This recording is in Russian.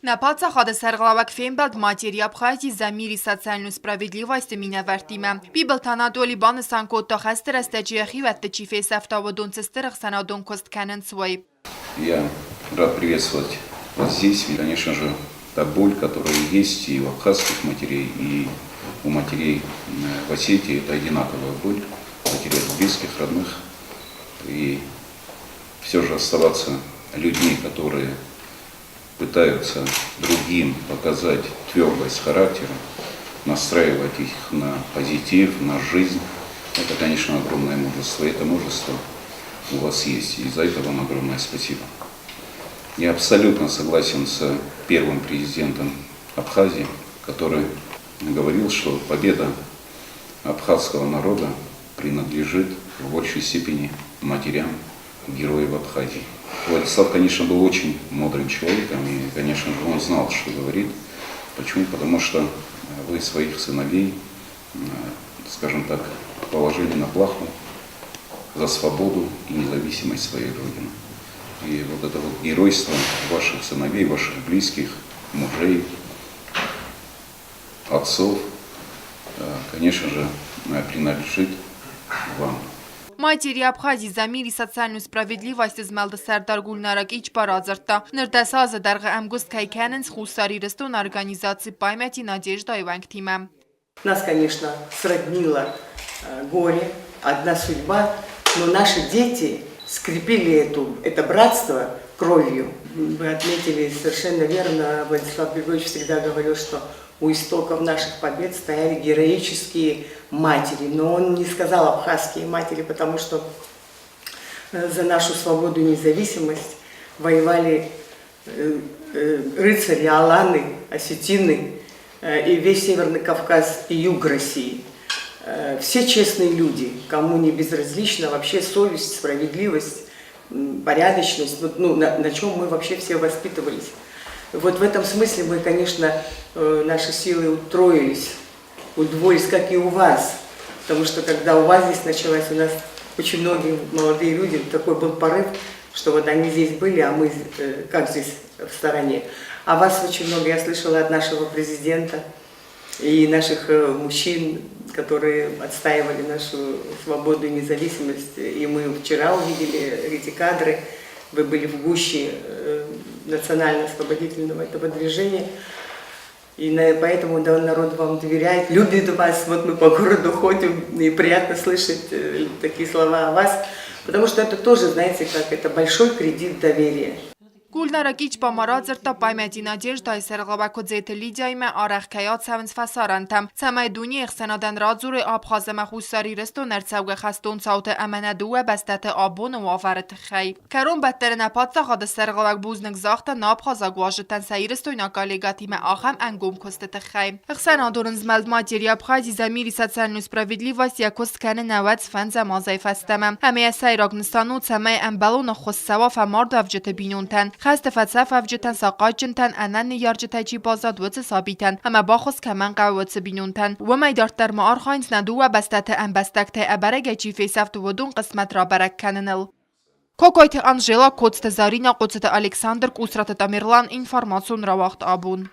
Напаца хадасарглавак фембелд материя Абхазии за мир и социальную справедливость меня вертиме. Бибелт Анатолий Баны санкотто хастер астаджиахи ваттачи фейсафтаводун цистерах санадун кост канен свой. Я рад приветствовать вас здесь. И, конечно же, та боль, которая есть и у абхазских матерей, и у матерей в Осетии, это одинаковая боль. Потерять близких, родных. И все же оставаться людьми, которые пытаются другим показать твердость характера, настраивать их на позитив, на жизнь. Это, конечно, огромное мужество. И это мужество у вас есть. И за это вам огромное спасибо. Я абсолютно согласен с первым президентом Абхазии, который говорил, что победа абхазского народа принадлежит в большей степени матерям героев Абхазии. Владислав, конечно, был очень мудрым человеком, и, конечно же, он знал, что говорит. Почему? Потому что вы своих сыновей, скажем так, положили на плаху за свободу и независимость своей Родины. И вот это вот геройство ваших сыновей, ваших близких, мужей, отцов, конечно же, принадлежит вам. Матери Абхазии за мир и социальную справедливость измелда Сардар Гульнарак Ичпаразарта. Нырдасаза дарга амгуст кайканен с хусари растун организации памяти Надежда и Ванктима. Нас, конечно, сроднило горе, одна судьба, но наши дети скрепили это братство кровью. Вы отметили совершенно верно, Владислав Григорьевич всегда говорил, что у истоков наших побед стояли героические матери. Но он не сказал абхазские матери, потому что за нашу свободу и независимость воевали рыцари, аланы, осетины и весь Северный Кавказ и юг России. Все честные люди, кому не безразлична вообще совесть, справедливость, порядочность, на чем мы вообще все воспитывались. Вот в этом смысле мы, конечно, наши силы утроились, удвоились, как и у вас. Потому что когда у вас здесь началось, у нас очень многие молодые люди, такой был порыв, что вот они здесь были, а мы как здесь в стороне. А вас очень много я слышала от нашего президента и наших мужчин, которые отстаивали нашу свободу и независимость. И мы вчера увидели эти кадры. Вы были в гуще национально-освободительного этого движения. И поэтому народ вам доверяет, любит вас. Вот мы по городу ходим, и приятно слышать такие слова о вас. Потому что это тоже, знаете, как это большой кредит доверия. Գուլնարակ իջպամարածրտա պայմետի նաջեշտ այս երղավակո ձեթը լիդյայմե արախկայատ սավնց ֆասարանտամ։ Ցամայ դունի եղսենադան ռաձուրի աբխազեմա խուսարի ռստո ներցավգը խաստոն ցաուտը ամենադուը բաստատը աբոնը ու ավարը թխայ։ Քարոն բատտերն ապատսա խադը սերղավակ բուզնք զախտը նապխազագ ուաժտան սայիրստոյն ակալեգատիմը ախամ անգում կոստը թխայ։ Եղսեն ադորն զմալդ մատերի աբխազի զամիրի социальную справедливость якост кане навад фанза мазай фастама. Амея сайрагнстану цамай амбалона хоссава фамард авжета бинунтан. خست فلسفه افجتن ساقاجنتن انن یارجتاجی بازاد وڅ ثابتن اما باخص کمن قوت بینونتن و میدارت در مار خاینز ندو و بستت ام بستکت ابرگ چی فیسفت ودون قسمت را برک کننل کوکویت انجلا کوتست زارینا قوتست الکساندر کوسرات تامرلان اینفورماسیون را وقت آبون